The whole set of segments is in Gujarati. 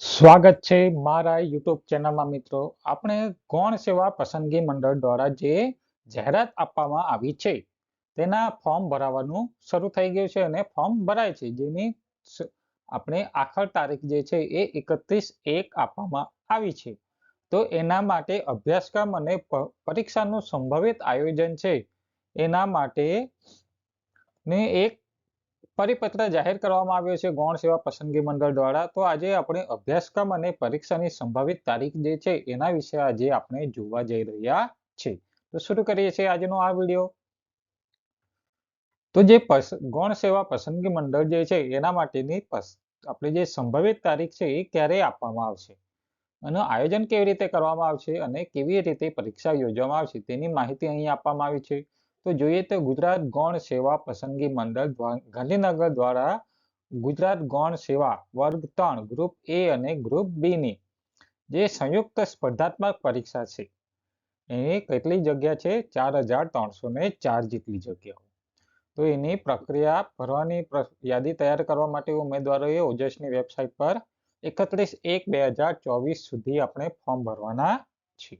સ્વાગત છે મારા યુટ્યુબ ચેનલમાં મિત્રો. આપણે ગૌણ સેવા પસંદગી મંડળ દ્વારા જે જાહેરાત આપવામાં આવી છે તેના ફોર્મ ભરાવાનું શરૂ થઈ ગયું છે અને ફોર્મ ભરાય છે, જેની આપણે આખર તારીખ જે છે એ 31/1 આપવામાં આવી છે. તો એના માટે અભ્યાસક્રમ અને પરીક્ષાનું સંભવિત આયોજન છે એના માટે ને એક પરિપત્ર જાહેર કરવામાં આવ્યો છે ગૌણ સેવા પસંદગી મંડળ દ્વારા. તો આજે આપણે અભ્યાસક્રમ અને પરીક્ષાની સંભવિત તારીખ જે છે એના વિશે આજે આપણે જોવા જઈ રહ્યા છે. તો શરૂ કરીએ છીએ આજનો આ વિડીયો. તો જે ગૌણ સેવા પસંદગી મંડળ જે છે એના માટેની આપણે જે સંભવિત તારીખ છે એ ક્યારે આપવામાં આવશે અને આયોજન કેવી રીતે કરવામાં આવશે અને કેવી રીતે પરીક્ષા યોજવામાં આવશે તેની માહિતી અહીં આપવામાં આવી છે. તો જોઈએ તો ગુજરાત ગૌણ સેવા પસંદગી મંડળ ગાંધીનગર દ્વારા ગુજરાત ગૌણ સેવા વર્ગ 3 ગ્રુપ એ અને ગ્રુપ બી ની જે સંયુક્ત સ્પર્ધાત્મક પરીક્ષા છે એની કેટલી જગ્યા છે? 4304 જેટલી જગ્યાઓ. તો એની પ્રક્રિયા ભરવાની યાદી તૈયાર કરવા માટે ઉમેદવારોએ ઓજસની વેબસાઇટ પર 31/1/2024 સુધી આપણે ફોર્મ ભરવાના છે.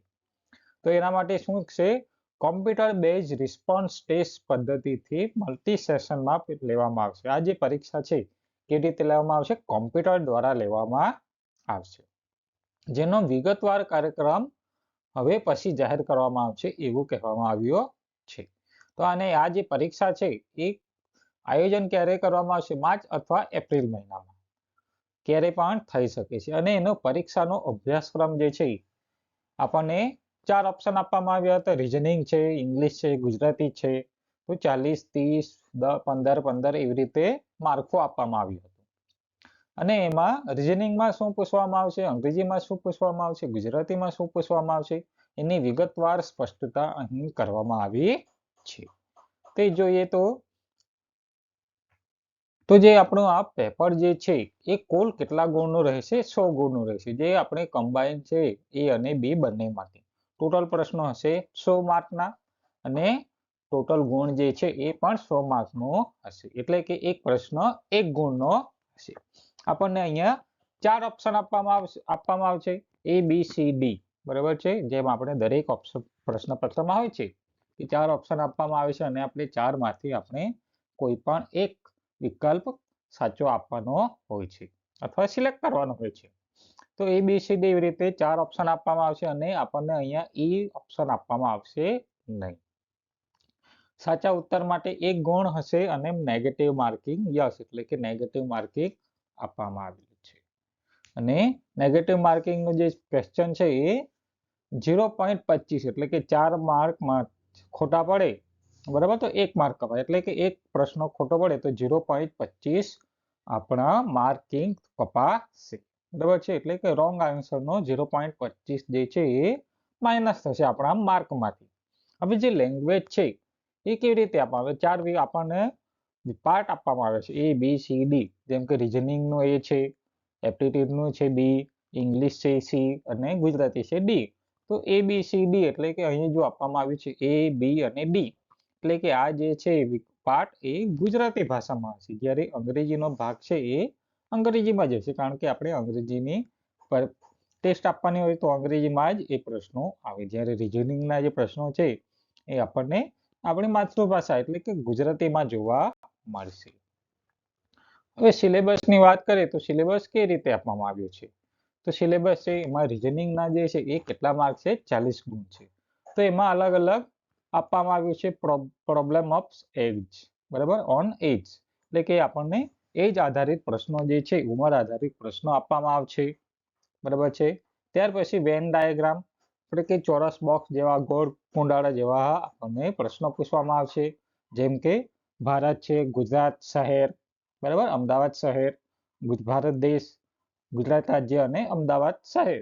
તો એના માટે શું છે? કોમ્પ્યુટર બેઝ રિસ્પોન્સ ટેસ્ટ પદ્ધતિથી મલ્ટી સેશનમાં લેવામાં આવશે. આ જે પરીક્ષા છે કેવી રીતે લેવામાં આવશે? કોમ્પ્યુટર દ્વારા લેવામાં આવશે, જેનો વિગતવાર કાર્યક્રમ હવે પછી જાહેર કરવામાં આવશે એવું કહેવામાં આવ્યું છે. તો આને આ જે પરીક્ષા છે એ આયોજન ક્યારે કરવામાં આવશે? માર્ચ અથવા એપ્રિલ મહિનામાં ક્યારે પણ થઈ શકે છે. અને એનો પરીક્ષાનો અભ્યાસક્રમ જે છે આપણને 4 ઓપ્શન આપવામાં આવ્યા હતા. રીઝનિંગ છે, ઇંગ્લિશ છે, ગુજરાતી છે. તો 40, 30, 10, 15, 15 એવી રીતે માર્કો આપવામાં આવ્યું હતું. અને એમાં રીઝનિંગમાં શું પૂછવામાં આવશે, અંગ્રેજીમાં શું પૂછવામાં આવશે, ગુજરાતીમાં શું પૂછવામાં આવશે, એની વિગતવાર સ્પષ્ટતા અહીં કરવામાં આવી છે. તે જોઈએ તો જે આપણું આ પેપર જે છે એ કુલ કેટલા ગુણનું રહેશે? 100 ગુણનું રહેશે. જે આપણે કમ્બાઈન છે એ અને બી બંને માટે ટોટલ પ્રશ્નો હશે 100 માર્કના અને ટોટલ ગુણ જે છે એ પણ 100 માર્કનો હશે. એટલે કે એક પ્રશ્ન 1 ગુણનો હશે. આપણને અહીંયા 4 ઓપ્શન આપવામાં આવશે એ બી સી ડી, બરાબર છે. જેમ આપણે દરેક ઓપ્શન પ્રશ્નપત્રમાં હોય છે કે 4 ઓપ્શન આપવામાં આવે છે અને આપણે 4 માંથી આપણે કોઈ પણ એક વિકલ્પ સાચો આપવાનો હોય છે અથવા સિલેક્ટ કરવાનો હોય છે. તો એ બી સી ડી એવી રીતે 4 ઓપ્શન આપવામાં આવશે અને આપણને અહીંયા ઈ ઓપ્શન આપવામાં આવશે નહીં. સાચા ઉત્તર માટે 1 ગુણ હશે અને નેગેટિવ માર્કિંગ યસ, એટલે કે નેગેટિવ માર્કિંગ આપવામાં આવેલું છે. અને નેગેટિવ માર્કિંગનું જે ક્વેશ્ચન છે એ 0.25 એટલે કે 4 માર્ક ખોટા પડે, બરાબર, તો 1 માર્ક કપાય. એટલે કે એક પ્રશ્ન ખોટો પડે તો 0.25 આપણા માર્કિંગ કપાશે, બરાબર છે. એટલે કે રોંગ આન્સરનો 0.25 જે છે એ માઇનસ થશે આપણા માર્કમાંથી. હવે જે લેંગ્વેજ છે એ કેવી રીતે આપવામાં આવે? 4 આપણને પાર્ટ આપવામાં આવે છે એ બી સી ડી. જેમ કે રીઝનિંગનો એ છે, એપ્ટિટ્યુડનું છે બી, ઇંગ્લિશ છે સી અને ગુજરાતી છે ડી. તો એ બી સી ડી એટલે કે અહીં જો આપવામાં આવ્યું છે એ બી અને ડી, એટલે કે આ જે છે પાર્ટ એ ગુજરાતી ભાષામાં હશે, જ્યારે અંગ્રેજીનો ભાગ છે એ અંગ્રેજીમાં જ હશે. કારણ કે આપણે અંગ્રેજીની ટેસ્ટ આપવાની હોય તો અંગ્રેજીમાં જ એ પ્રશ્નો આવે, જ્યારે રીઝનિંગના જે પ્રશ્નો છે એ આપણને આપણી માતૃભાષા એટલે કે ગુજરાતીમાં જોવા મળશે. હવે સિલેબસની વાત કરીએ તો સિલેબસ કેવી રીતે આપવામાં આવ્યો છે? તો સિલેબસ છે એમાં રીઝનિંગના જે છે એ કેટલા માર્ક છે? 40 ગુણ છે. તો એમાં અલગ અલગ આપવામાં આવ્યું છે પ્રોબ્લેમ ઓફ એજ, બરાબર, ઓન એજ, એટલે કે આપણને એજ આધારિત પ્રશ્નો જે છે, ઉંમર આધારિત પ્રશ્નો આપવામાં આવશે, બરાબર છે. ત્યાર પછી વેન ડાયાગ્રામ એટલે કે ચોરસ બોક્સ જેવા, ગોળ કુંડાળા જેવા આપણને પ્રશ્નો પૂછવામાં આવશે. જેમ કે ભારત છે, ગુજરાત શહેર, બરાબર, અમદાવાદ શહેર, ભારત દેશ, ગુજરાત રાજ્ય અને અમદાવાદ શહેર.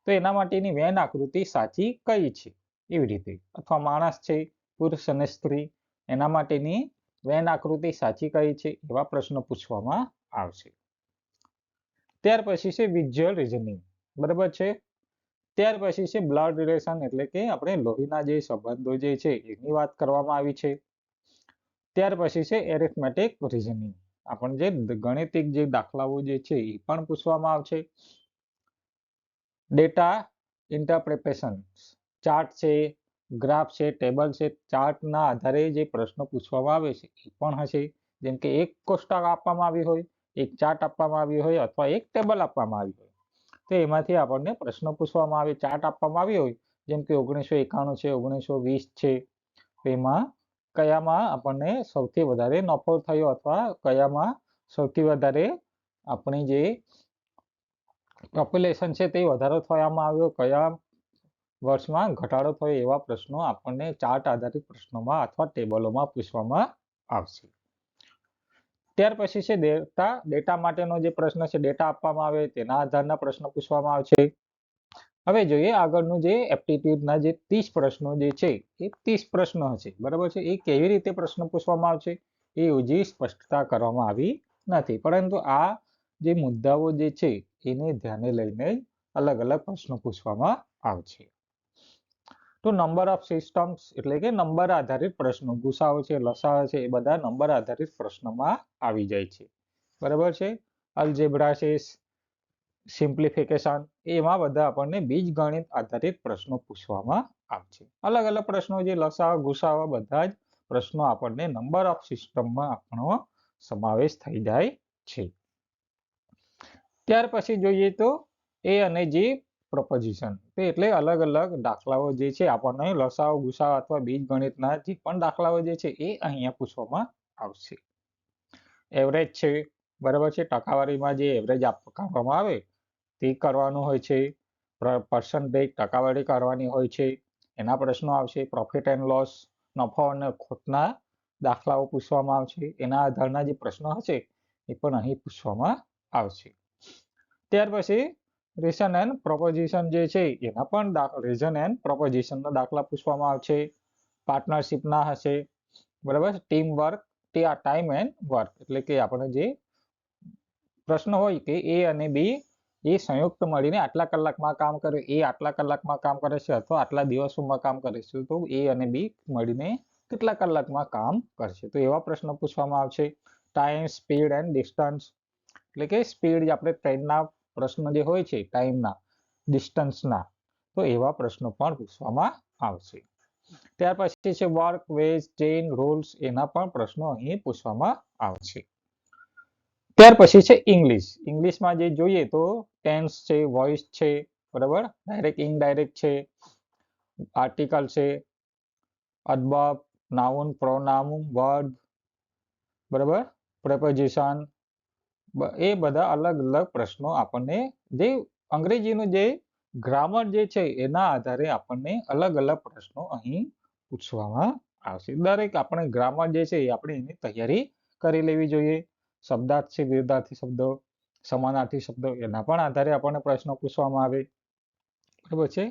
તો એના માટેની વેન આકૃતિ સાચી કઈ છે? એવી રીતે. અથવા માણસ છે, પુરુષ અને સ્ત્રી, એના માટેની વેન આકૃતિ સાચી કઈ છે? એવા પ્રશ્નો પૂછવામાં આવશે. ત્યાર પછી છે વિઝ્યુઅલ રીઝનિંગ, બરાબર છે. ત્યાર પછી છે બ્લડ રિલેશન એટલે કે આપણે લોહીના જે સંબંધો જે છે એની વાત કરવામાં આવી છે. ત્યાર પછી છે એરિથમેટિક રીઝનિંગ, આપણને જે ગણિતિક જે દાખલાઓ જે છે એ પણ પૂછવામાં આવશે. ડેટા ઇન્ટરપ્રિટેશન, ચાર્ટ છે, ગ્રાફ છે, ટેબલ છે, ચાર્ટના આધારે જે પ્રશ્ન પૂછવામાં આવે છે એ પણ હશે. જેમ કે એક કોષ્ટક આપવામાં આવી હોય, એક ચાર્ટ આપવામાં આવી હોય અથવા એક ટેબલ આપવામાં આવી હોય, તો એમાંથી આપણને પ્રશ્ન પૂછવામાં આવે. ચાર્ટ આપવામાં આવી હોય જેમ કે 1991 છે, 1920 છે, તો એમાં કયામાં આપણને સૌથી વધારે નફો થયો અથવા કયામાં સૌથી વધારે આપણી જે પોપ્યુલેશન છે તે વધારો થવામાં આવ્યો, કયા વર્ષમાં ઘટાડો થયો, એવા પ્રશ્નો આપણને ચાર્ટ આધારિત પ્રશ્નોમાં અથવા ટેબલોમાં પૂછવામાં આવશે. ત્યાર પછી છે ડેટા. ડેટા માટેનો જે પ્રશ્ન છે, ડેટા આપવામાં આવે તેના આધારના પ્રશ્નો પૂછવામાં આવશે. હવે જોઈએ આગળનું જે એપ્ટિટ્યુડના જે 30 પ્રશ્નો જે છે એ 30 પ્રશ્નો હશે, બરાબર છે. એ કેવી રીતે પ્રશ્ન પૂછવામાં આવશે એ હજી સ્પષ્ટતા કરવામાં આવી નથી, પરંતુ આ જે મુદ્દાઓ જે છે એને ધ્યાને લઈને અલગ અલગ પ્રશ્નો પૂછવામાં આવશે. તો નંબર ઓફ સિસ્ટમ્સ એટલે કે નંબર આધારિત પ્રશ્નો, ગુસાઅ છે, લસાઅ છે, એ બધા નંબર આધારિત પ્રશ્નોમાં આવી જાય છે, બરાબર છે. અલ્જેબ્રા છે, સિમ્પ્લિફિકેશન, એમાં બધા આપણને બીજગણિત આધારિત પ્રશ્નો પૂછવામાં આવશે. અલગ અલગ પ્રશ્નો જે લસાઅ ગુસાઅ બધા જ પ્રશ્નો આપણને નંબર ઓફ સિસ્ટમમાં આપણો સમાવેશ થઈ જાય છે. ત્યાર પછી જોઈએ તો એ અને જે પ્રોપોઝિશન, એટલે અલગ અલગ દાખલાઓ જે છે આપણને લસાઅ ગુસાઅ અથવા બીજગણિતના જે પણ દાખલાઓ જે છે એ અહીંયા પૂછવામાં આવશે. એવરેજ છે, બરાબર છે, ટકાવારીમાં જે એવરેજ કાઢવામાં આવે તે કરવાનું હોય છે. પર્સન્ટેજ ટકાવારી કરવાની હોય છે, એના પ્રશ્નો આવશે. પ્રોફિટ એન્ડ લોસ, નફો અને ખોટના દાખલાઓ પૂછવામાં આવશે. એના આધારના જે પ્રશ્નો હશે એ પણ અહીં પૂછવામાં આવશે. ત્યાર પછી રીઝન એન્ડ પ્રોપોઝિશન જે છે એના પણ રીઝન એન્ડ પ્રોપોઝિશનના દાખલા પૂછવામાં આવશે. પાર્ટનરશિપના હશે, બરાબર. Team work, time and work, એટલે કે આપણે જે પ્રશ્ન હોય કે એ અને બી એ સંયુક્ત મળીને આટલા કલાકમાં કામ કરે, એ આટલા કલાકમાં કામ કરે છે અથવા આટલા દિવસોમાં કામ કરે છે, તો એ અને બી મળીને કેટલા કલાકમાં કામ કરશે, તો એવા પ્રશ્નો પૂછવામાં આવશે. ટાઈમ, સ્પીડ એન્ડ ડિસ્ટન્સ, એટલે કે સ્પીડ આપણે ટ્રેનના પ્રશ્ન જે હોય છે ટાઈમના, ડિસ્ટન્સના, તો એવા પ્રશ્નો પણ પૂછવામાં આવશે. ત્યાર પછી છે વર્ક, વેજ, ચેઇન, રૂલ્સ, એના પણ પ્રશ્નો અહીં પૂછવામાં આવશે. ત્યાર પછી છે ઇંગ્લિશ. ઇંગ્લિશમાં જે જોઈએ તો ટેન્સ છે, વોઇસ છે, બરાબર, ડાયરેક્ટ ઇનડાયરેક્ટ છે, આર્ટિકલ છે, અડવર્બ, નાઉન, પ્રોનાઉન, વર્બ, બરાબર, પ્રેપોઝિશન, એ બધા અલગ અલગ પ્રશ્નો આપણને જે અંગ્રેજીનું જે ગ્રામર જે છે એના આધારે આપણને અલગ અલગ પ્રશ્નો અહીં પૂછવામાં આવશે. દરેક આપણે ગ્રામર જે છે એ આપણે એની તૈયારી કરી લેવી જોઈએ. શબ્દાર્થ છે, વિરુદ્ધાર્થી શબ્દો, સમાનાર્થી શબ્દો, એના પણ આધારે આપણને પ્રશ્નો પૂછવામાં આવે, બરાબર છે.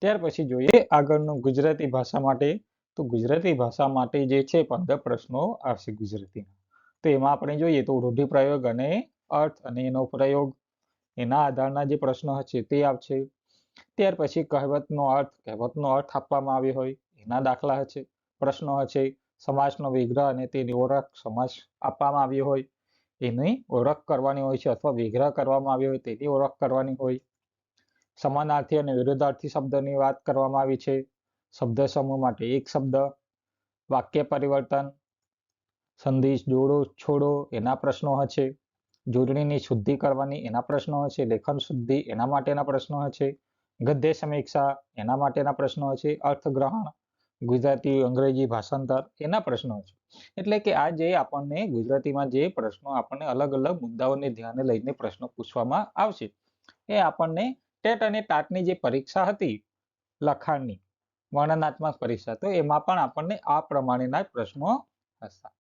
ત્યાર પછી જોઈએ આગળનું ગુજરાતી ભાષા માટે. તો ગુજરાતી ભાષા માટે જે છે 15 પ્રશ્નો આવશે ગુજરાતીના. તો એમાં આપણે જોઈએ તો રૂઢિપ્રયોગ અને અર્થ અને એનો પ્રયોગ, એના આધારના જે પ્રશ્નો હશે તે આવશે. ત્યાર પછી કહેવતનો અર્થ આપવામાં આવ્યો હોય એના દાખલા હશે, પ્રશ્નો હશે. સમાસનો વિગ્રહ અને તેની ઓળખ, સમાસ આપવામાં આવ્યો હોય એની ઓળખ કરવાની હોય છે અથવા વિગ્રહ કરવામાં આવ્યો હોય તેની ઓળખ કરવાની હોય. સમાનાર્થી અને વિરુદ્ધાર્થી શબ્દની વાત કરવામાં આવી છે. શબ્દ સમૂહ માટે એક શબ્દ, વાક્ય પરિવર્તન, સંધિ જોડો છોડો, એના પ્રશ્નો હશે. જોડણીની શુદ્ધિ કરવાની, એના પ્રશ્નો હશે. લેખન શુદ્ધિ, એના માટેના પ્રશ્નો હશે. ગદ્ય સમીક્ષા, એના માટેના પ્રશ્નો હશે. અર્થગ્રહણ, ગુજરાતી અંગ્રેજી ભાષાંતર, એના પ્રશ્નો છે. એટલે કે આ જે આપણને ગુજરાતીમાં જે પ્રશ્નો આપણને અલગ અલગ મુદ્દાઓને ધ્યાને લઈને પ્રશ્નો પૂછવામાં આવશે એ આપણને ટેટ અને ટાટની જે પરીક્ષા હતી લખાણની, વર્ણનાત્મક પરીક્ષા, તો એમાં પણ આપણને આ પ્રમાણેના પ્રશ્નો હતા,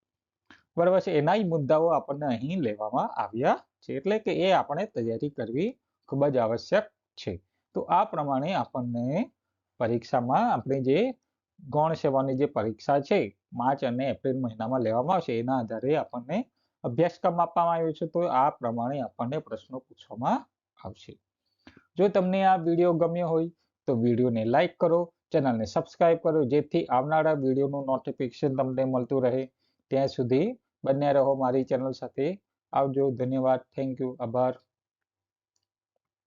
બરાબર છે. એના જ મુદ્દાઓ આપણને અહીં લેવામાં આવ્યા છે, એટલે કે એ આપણે તૈયારી કરવી ખૂબ જ આવશ્યક છે. તો આ પ્રમાણે આપણને પરીક્ષામાં આપણે જે ગૌણ સેવાની જે પરીક્ષા છે માર્ચ અને એપ્રિલ મહિનામાં લેવામાં આવશે એના આધારે આપણને અભ્યાસક્રમ આપવામાં આવ્યો છે, તો આ પ્રમાણે આપણને પ્રશ્નો પૂછવામાં આવશે. જો તમને આ વિડીયો ગમ્યો હોય તો વિડીયોને લાઈક કરો, ચેનલને સબસ્ક્રાઇબ કરો, જેથી આવનારા વિડીયોનું નોટિફિકેશન તમને મળતું રહે. ત્યાં સુધી બન્યા રહો મારી ચેનલ સાથે. આવજો, ધન્યવાદ, થેન્ક યુ, આભાર.